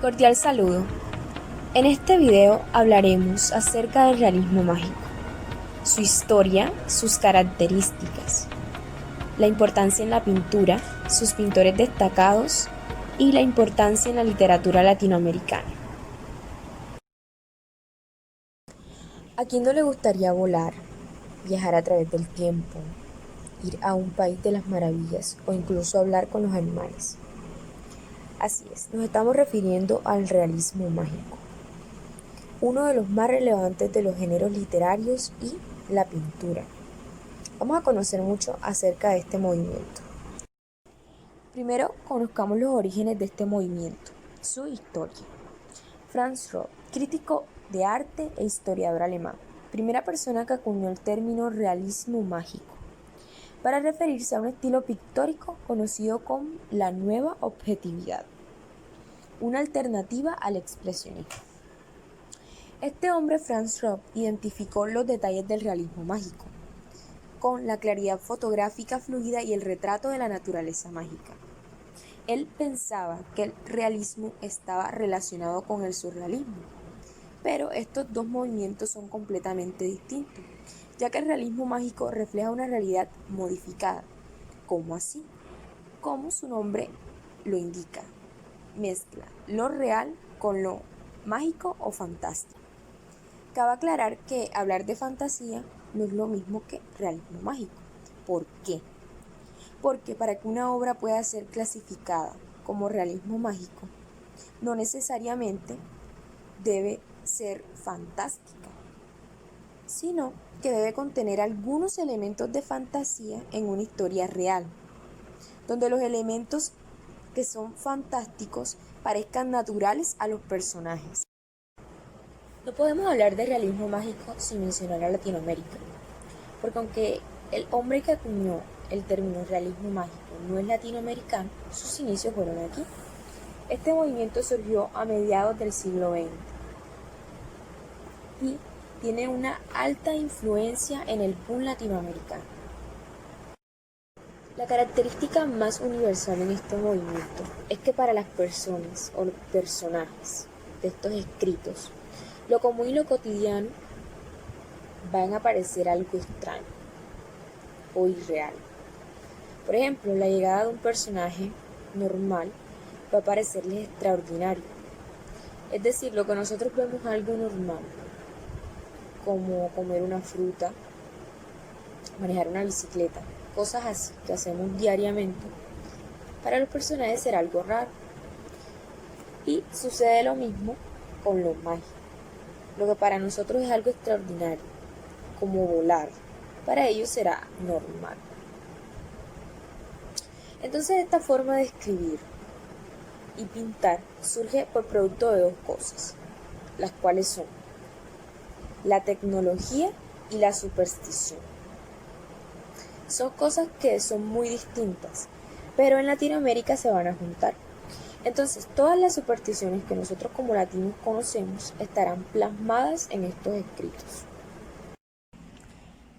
Cordial saludo. En este video hablaremos acerca del realismo mágico, su historia, sus características, la importancia en la pintura, sus pintores destacados y la importancia en la literatura latinoamericana. ¿A quién no le gustaría volar, viajar a través del tiempo, ir a un país de las maravillas o incluso hablar con los animales? Así es, nos estamos refiriendo al realismo mágico, uno de los más relevantes de los géneros literarios y la pintura. Vamos a conocer mucho acerca de este movimiento. Primero, conozcamos los orígenes de este movimiento, su historia. Franz Roth, crítico de arte e historiador alemán, primera persona que acuñó el término realismo mágico, para referirse a un estilo pictórico conocido como la nueva objetividad, una alternativa al expresionismo. Este hombre, Franz Roth, identificó los detalles del realismo mágico, con la claridad fotográfica fluida y el retrato de la naturaleza mágica. Él pensaba que el realismo estaba relacionado con el surrealismo, pero estos dos movimientos son completamente distintos, ya que el realismo mágico refleja una realidad modificada. ¿Cómo así? Como su nombre lo indica, mezcla lo real con lo mágico o fantástico. Cabe aclarar que hablar de fantasía no es lo mismo que realismo mágico. ¿Por qué? Porque para que una obra pueda ser clasificada como realismo mágico, no necesariamente debe ser fantástica, sino que debe contener algunos elementos de fantasía en una historia real, donde los elementos que son fantásticos parezcan naturales a los personajes. No podemos hablar de realismo mágico sin mencionar a Latinoamérica, porque aunque el hombre que acuñó el término realismo mágico no es latinoamericano, sus inicios fueron aquí. Este movimiento surgió a mediados del siglo XX y tiene una alta influencia en el boom latinoamericano. La característica más universal en este movimiento es que para las personas o los personajes de estos escritos, lo común y lo cotidiano van a parecer algo extraño o irreal. Por ejemplo, la llegada de un personaje normal va a parecerles extraordinario. Es decir, lo que nosotros vemos algo normal, como comer una fruta, manejar una bicicleta, cosas así que hacemos diariamente, para los personajes será algo raro. Y sucede lo mismo con lo mágico. Lo que para nosotros es algo extraordinario, como volar, para ellos será normal. Entonces esta forma de escribir y pintar surge por producto de dos cosas, las cuales son la tecnología y la superstición. Son cosas que son muy distintas, pero en Latinoamérica se van a juntar. Entonces, todas las supersticiones que nosotros como latinos conocemos estarán plasmadas en estos escritos.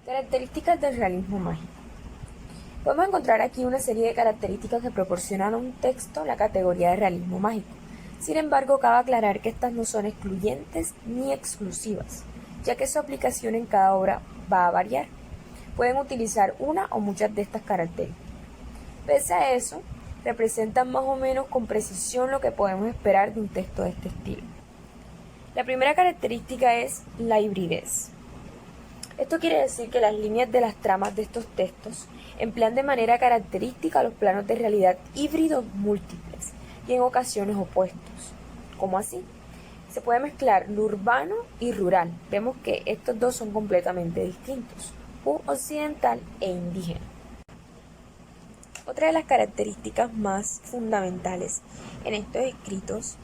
Características del realismo mágico. Podemos encontrar aquí una serie de características que proporcionan a un texto la categoría de realismo mágico. Sin embargo, cabe aclarar que estas no son excluyentes ni exclusivas, ya que su aplicación en cada obra va a variar. Pueden utilizar una o muchas de estas características. Pese a eso, representan más o menos con precisión lo que podemos esperar de un texto de este estilo. La primera característica es la hibridez. Esto quiere decir que las líneas de las tramas de estos textos emplean de manera característica los planos de realidad híbridos múltiples y en ocasiones opuestos. ¿Cómo así? Se puede mezclar lo urbano y rural. Vemos que estos dos son completamente distintos, un occidental e indígena. Otra de las características más fundamentales en estos escritos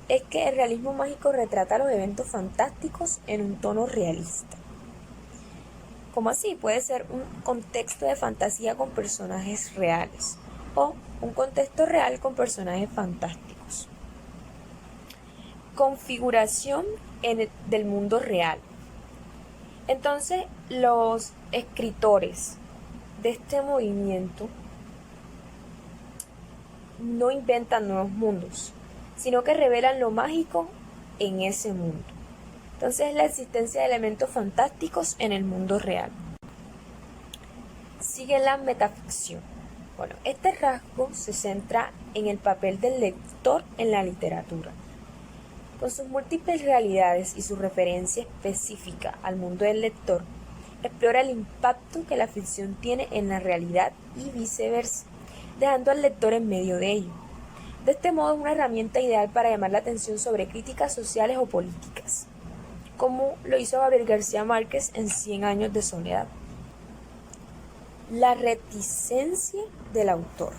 es que el realismo mágico retrata los eventos fantásticos en un tono realista. ¿Cómo así? Puede ser un contexto de fantasía con personajes reales o un contexto real con personajes fantásticos. Configuración del mundo real. Entonces, los escritores de este movimiento no inventan nuevos mundos, sino que revelan lo mágico en ese mundo. Entonces es la existencia de elementos fantásticos en el mundo real. Sigue la metaficción. Bueno, este rasgo se centra en el papel del lector en la literatura. Con sus múltiples realidades y su referencia específica al mundo del lector, explora el impacto que la ficción tiene en la realidad y viceversa, dejando al lector en medio de ello. De este modo es una herramienta ideal para llamar la atención sobre críticas sociales o políticas, como lo hizo Gabriel García Márquez en 100 años de soledad. La reticencia del autor.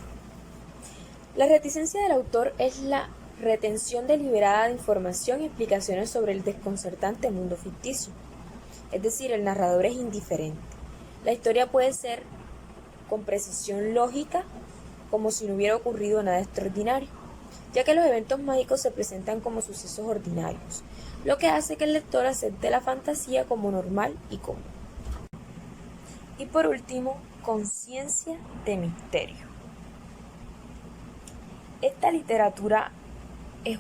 La reticencia del autor es la retención deliberada de información y explicaciones sobre el desconcertante mundo ficticio. Es decir, el narrador es indiferente. La historia puede ser con precisión lógica, como si no hubiera ocurrido nada extraordinario, ya que los eventos mágicos se presentan como sucesos ordinarios, lo que hace que el lector acepte la fantasía como normal y común. Y por último, conciencia de misterio. Esta literatura es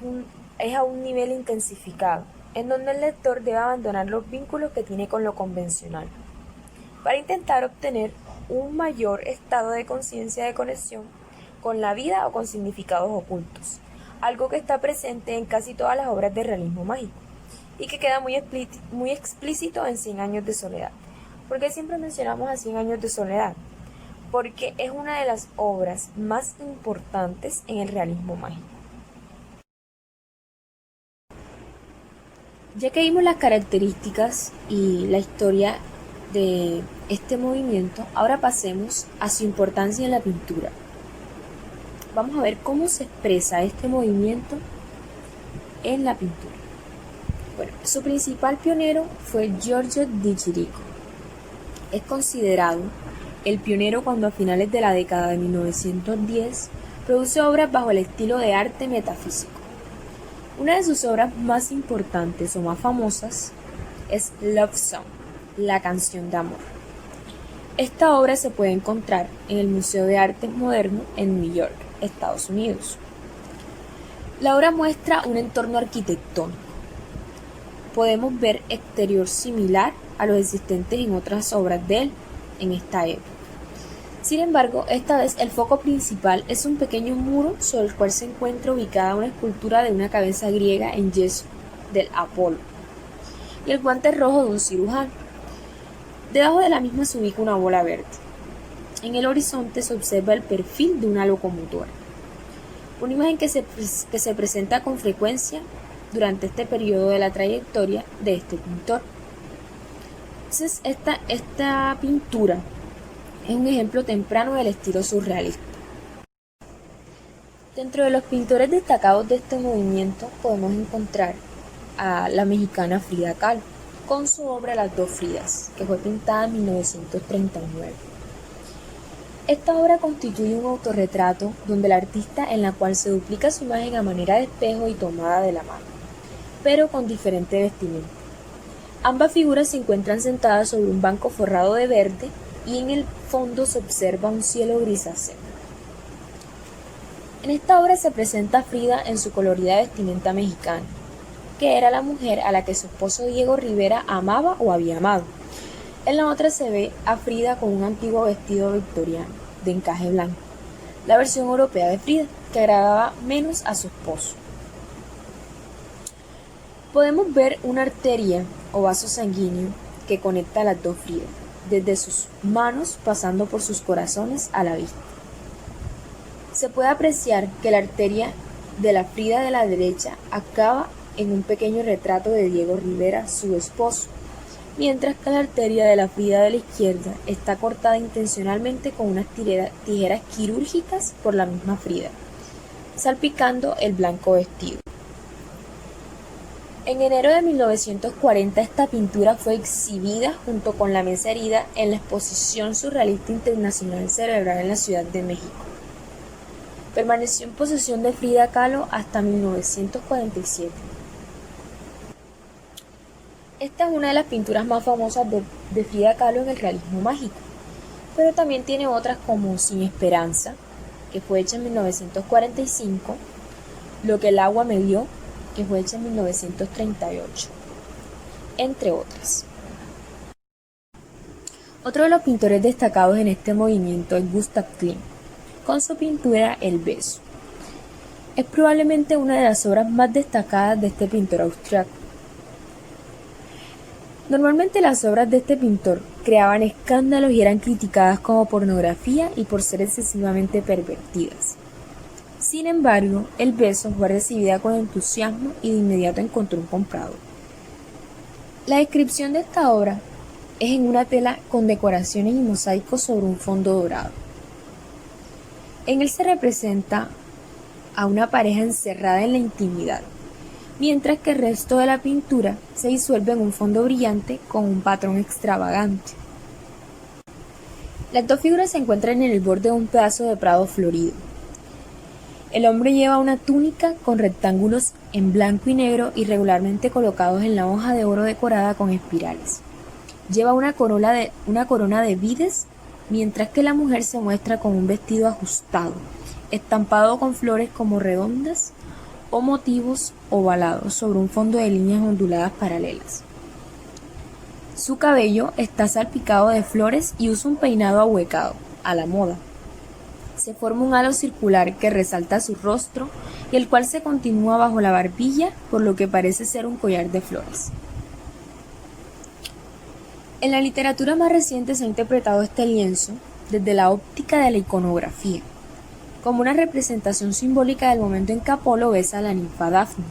a un nivel intensificado, en donde el lector debe abandonar los vínculos que tiene con lo convencional, para intentar obtener un mayor estado de conciencia de conexión con la vida o con significados ocultos, algo que está presente en casi todas las obras de realismo mágico, y que queda muy explícito en 100 años de soledad. ¿Por qué siempre mencionamos a 100 años de soledad? Porque es una de las obras más importantes en el realismo mágico. Ya que vimos las características y la historia de este movimiento, ahora pasemos a su importancia en la pintura. Vamos a ver cómo se expresa este movimiento en la pintura. Bueno, su principal pionero fue Giorgio di Chirico. Es considerado el pionero cuando a finales de la década de 1910 produce obras bajo el estilo de arte metafísico. Una de sus obras más importantes o más famosas es Love Song, la canción de amor. Esta obra se puede encontrar en el Museo de Arte Moderno en New York, Estados Unidos. La obra muestra un entorno arquitectónico. Podemos ver exterior similar a los existentes en otras obras de él en esta época. Sin embargo, esta vez el foco principal es un pequeño muro sobre el cual se encuentra ubicada una escultura de una cabeza griega en yeso del Apolo y el guante rojo de un cirujano. Debajo de la misma se ubica una bola verde. En el horizonte se observa el perfil de una locomotora, una imagen que se presenta con frecuencia durante este periodo de la trayectoria de este pintor. Entonces, esta pintura es un ejemplo temprano del estilo surrealista. Dentro de los pintores destacados de este movimiento podemos encontrar a la mexicana Frida Kahlo, con su obra Las dos Fridas, que fue pintada en 1939. Esta obra constituye un autorretrato donde el artista en la cual se duplica su imagen a manera de espejo y tomada de la mano, pero con diferente vestimenta. Ambas figuras se encuentran sentadas sobre un banco forrado de verde y en el fondo se observa un cielo grisáceo. En esta obra se presenta a Frida en su colorida vestimenta mexicana, que era la mujer a la que su esposo Diego Rivera amaba o había amado. En la otra se ve a Frida con un antiguo vestido victoriano, de encaje blanco, la versión europea de Frida, que agradaba menos a su esposo. Podemos ver una arteria o vaso sanguíneo que conecta a las dos Fridas, desde sus manos pasando por sus corazones a la vista. Se puede apreciar que la arteria de la Frida de la derecha acaba en un pequeño retrato de Diego Rivera, su esposo, mientras que la arteria de la Frida de la izquierda está cortada intencionalmente con unas tijeras quirúrgicas por la misma Frida, salpicando el blanco vestido. En enero de 1940 esta pintura fue exhibida junto con La mesa herida en la Exposición Surrealista Internacional celebrada en la Ciudad de México. Permaneció en posesión de Frida Kahlo hasta 1947. Esta es una de las pinturas más famosas de Frida Kahlo en el realismo mágico, pero también tiene otras como Sin Esperanza, que fue hecha en 1945, Lo que el agua me dio, que fue hecha en 1938, entre otras. Otro de los pintores destacados en este movimiento es Gustav Klimt, con su pintura El beso. Es probablemente una de las obras más destacadas de este pintor austriaco. Normalmente las obras de este pintor creaban escándalos y eran criticadas como pornografía y por ser excesivamente pervertidas. Sin embargo, El beso fue recibida con entusiasmo y de inmediato encontró un comprador. La descripción de esta obra es en una tela con decoraciones y mosaicos sobre un fondo dorado. En él se representa a una pareja encerrada en la intimidad, mientras que el resto de la pintura se disuelve en un fondo brillante con un patrón extravagante. Las dos figuras se encuentran en el borde de un pedazo de prado florido. El hombre lleva una túnica con rectángulos en blanco y negro irregularmente colocados en la hoja de oro decorada con espirales. Lleva una corona de vides, mientras que la mujer se muestra con un vestido ajustado, estampado con flores como redondas o motivos ovalados sobre un fondo de líneas onduladas paralelas. Su cabello está salpicado de flores y usa un peinado ahuecado, a la moda. Se forma un halo circular que resalta su rostro y el cual se continúa bajo la barbilla, por lo que parece ser un collar de flores. En la literatura más reciente se ha interpretado este lienzo desde la óptica de la iconografía, como una representación simbólica del momento en que Apolo besa a la ninfa Dafne,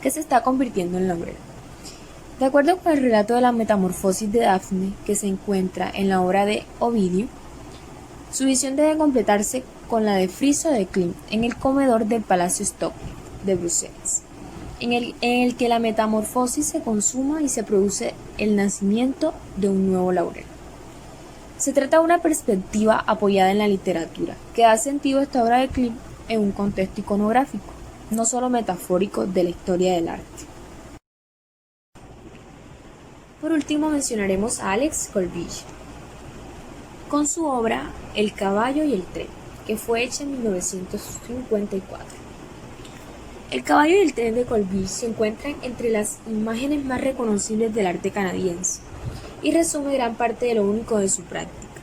que se está convirtiendo en la novela. De acuerdo con el relato de la metamorfosis de Dafne, que se encuentra en la obra de Ovidio, su visión debe completarse con la de Friso de Klimt en el comedor del Palacio Stockley de Bruselas, en el que la metamorfosis se consuma y se produce el nacimiento de un nuevo laurel. Se trata de una perspectiva apoyada en la literatura, que da sentido a esta obra de Klimt en un contexto iconográfico, no solo metafórico de la historia del arte. Por último mencionaremos a Alex Corbière, con su obra El caballo y el tren, que fue hecha en 1954. El caballo y el tren de Corbière se encuentran entre las imágenes más reconocibles del arte canadiense y resume gran parte de lo único de su práctica: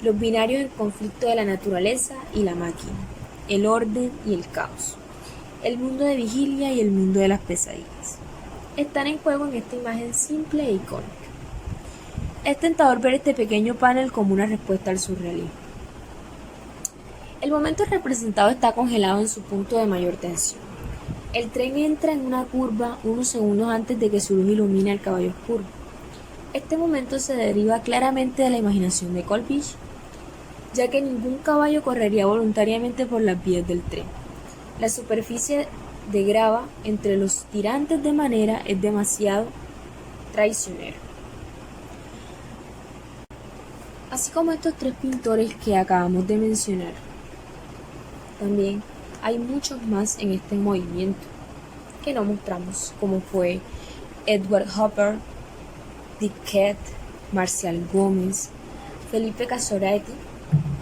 los binarios en conflicto de la naturaleza y la máquina, el orden y el caos, el mundo de vigilia y el mundo de las pesadillas. Están en juego en esta imagen simple e icónica. Es tentador ver este pequeño panel como una respuesta al surrealismo. El momento representado está congelado en su punto de mayor tensión. El tren entra en una curva unos segundos antes de que su luz ilumine al caballo oscuro. Este momento se deriva claramente de la imaginación de Corbière, ya que ningún caballo correría voluntariamente por las vías del tren. La superficie de grava entre los tirantes de madera es demasiado traicionera. Así como estos tres pintores que acabamos de mencionar, también hay muchos más en este movimiento que no mostramos, como fue Edward Hopper, Dick Kett, Marcial Gómez, Felipe Casoretti,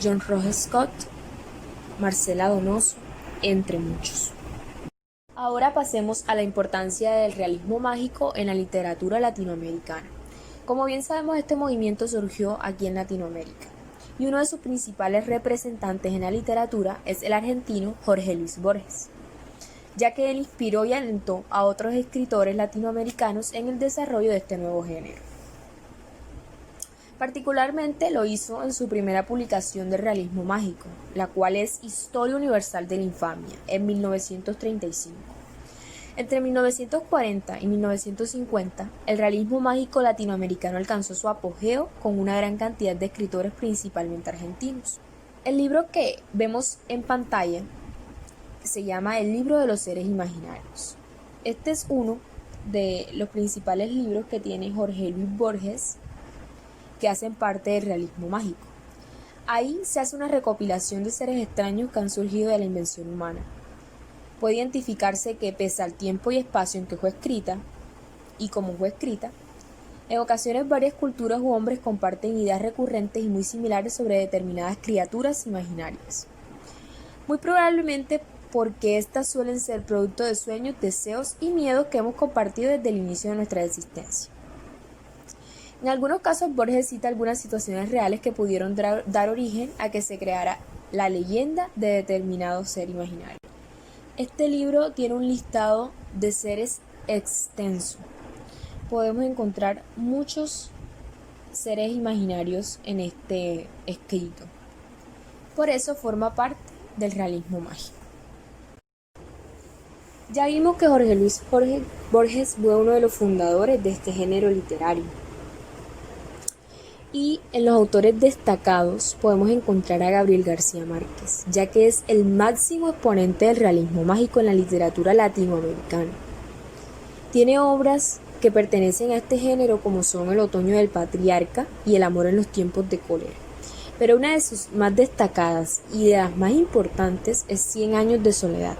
John Rojas Scott, Marcela Donoso, entre muchos. Ahora pasemos a la importancia del realismo mágico en la literatura latinoamericana. Como bien sabemos, este movimiento surgió aquí en Latinoamérica, y uno de sus principales representantes en la literatura es el argentino Jorge Luis Borges, ya que él inspiró y alentó a otros escritores latinoamericanos en el desarrollo de este nuevo género. Particularmente lo hizo en su primera publicación de realismo mágico, la cual es Historia Universal de la Infamia, en 1935. Entre 1940 y 1950, el realismo mágico latinoamericano alcanzó su apogeo con una gran cantidad de escritores, principalmente argentinos. El libro que vemos en pantalla se llama El libro de los seres imaginarios. Este es uno de los principales libros que tiene Jorge Luis Borges, que hacen parte del realismo mágico. Ahí se hace una recopilación de seres extraños que han surgido de la invención humana. Puede identificarse que pese al tiempo y espacio en que fue escrita, y como fue escrita, en ocasiones varias culturas u hombres comparten ideas recurrentes y muy similares sobre determinadas criaturas imaginarias. Muy probablemente porque éstas suelen ser producto de sueños, deseos y miedos que hemos compartido desde el inicio de nuestra existencia. En algunos casos, Borges cita algunas situaciones reales que pudieron dar origen a que se creara la leyenda de determinado ser imaginario. Este libro tiene un listado de seres extenso. Podemos encontrar muchos seres imaginarios en este escrito. Por eso forma parte del realismo mágico. Ya vimos que Jorge Luis Borges fue uno de los fundadores de este género literario. Y en los autores destacados podemos encontrar a Gabriel García Márquez, ya que es el máximo exponente del realismo mágico en la literatura latinoamericana. Tiene obras que pertenecen a este género como son El otoño del patriarca y El amor en los tiempos de cólera. Pero una de sus más destacadas y de las más importantes es Cien años de soledad.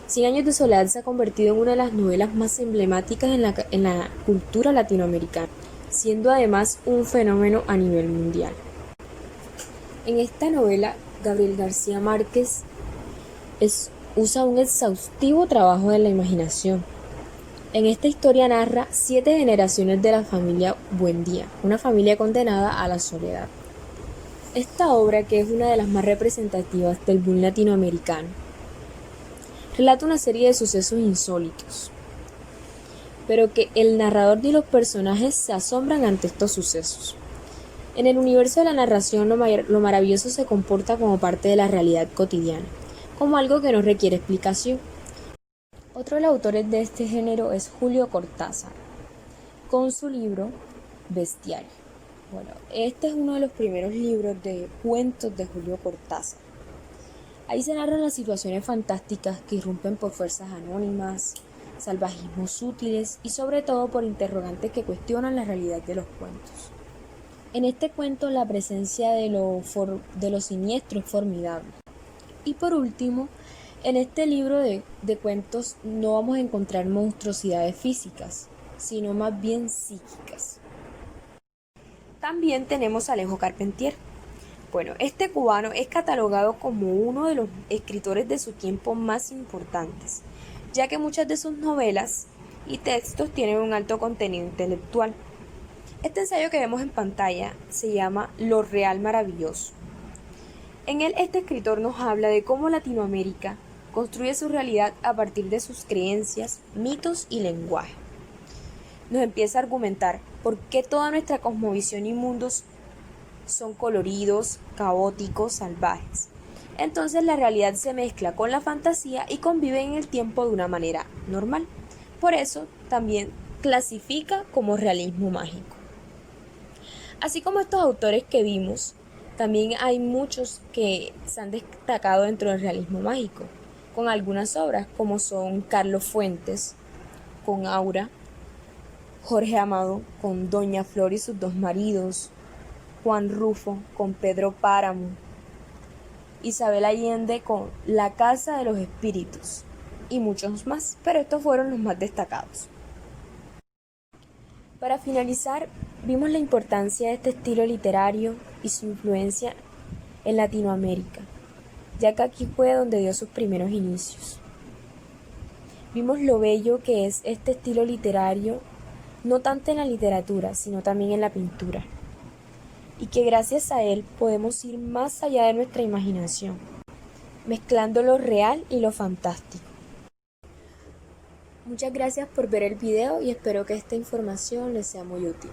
Cien años de soledad se ha convertido en una de las novelas más emblemáticas en la cultura latinoamericana, siendo además un fenómeno a nivel mundial. En esta novela, Gabriel García Márquez usa un exhaustivo trabajo de la imaginación. En esta historia narra 7 generaciones de la familia Buendía, una familia condenada a la soledad. Esta obra, que es una de las más representativas del boom latinoamericano, relata una serie de sucesos insólitos, pero que el narrador y los personajes se asombran ante estos sucesos. En el universo de la narración, lo maravilloso se comporta como parte de la realidad cotidiana, como algo que no requiere explicación. Otro de los autores de este género es Julio Cortázar, con su libro Bestiario. Bueno, este es uno de los primeros libros de cuentos de Julio Cortázar. Ahí se narran las situaciones fantásticas que irrumpen por fuerzas anónimas, salvajismos sutiles y sobre todo por interrogantes que cuestionan la realidad de los cuentos. En este cuento la presencia de lo siniestro es formidable. Y por último, en este libro de cuentos no vamos a encontrar monstruosidades físicas, sino más bien psíquicas. También tenemos a Alejo Carpentier. Bueno, este cubano es catalogado como uno de los escritores de su tiempo más importantes, ya que muchas de sus novelas y textos tienen un alto contenido intelectual. Este ensayo que vemos en pantalla se llama Lo Real Maravilloso. En él, este escritor nos habla de cómo Latinoamérica construye su realidad a partir de sus creencias, mitos y lenguaje. Nos empieza a argumentar por qué toda nuestra cosmovisión y mundos son coloridos, caóticos, salvajes. Entonces la realidad se mezcla con la fantasía y convive en el tiempo de una manera normal. Por eso también clasifica como realismo mágico. Así como estos autores que vimos, también hay muchos que se han destacado dentro del realismo mágico, con algunas obras como son Carlos Fuentes, con Aura, Jorge Amado, con Doña Flor y sus 2 maridos, Juan Rufo, con Pedro Páramo, Isabel Allende, con La Casa de los Espíritus, y muchos más, pero estos fueron los más destacados. Para finalizar, vimos la importancia de este estilo literario y su influencia en Latinoamérica, ya que aquí fue donde dio sus primeros inicios. Vimos lo bello que es este estilo literario, no tanto en la literatura, sino también en la pintura, y que gracias a él podemos ir más allá de nuestra imaginación, mezclando lo real y lo fantástico. Muchas gracias por ver el video y espero que esta información les sea muy útil.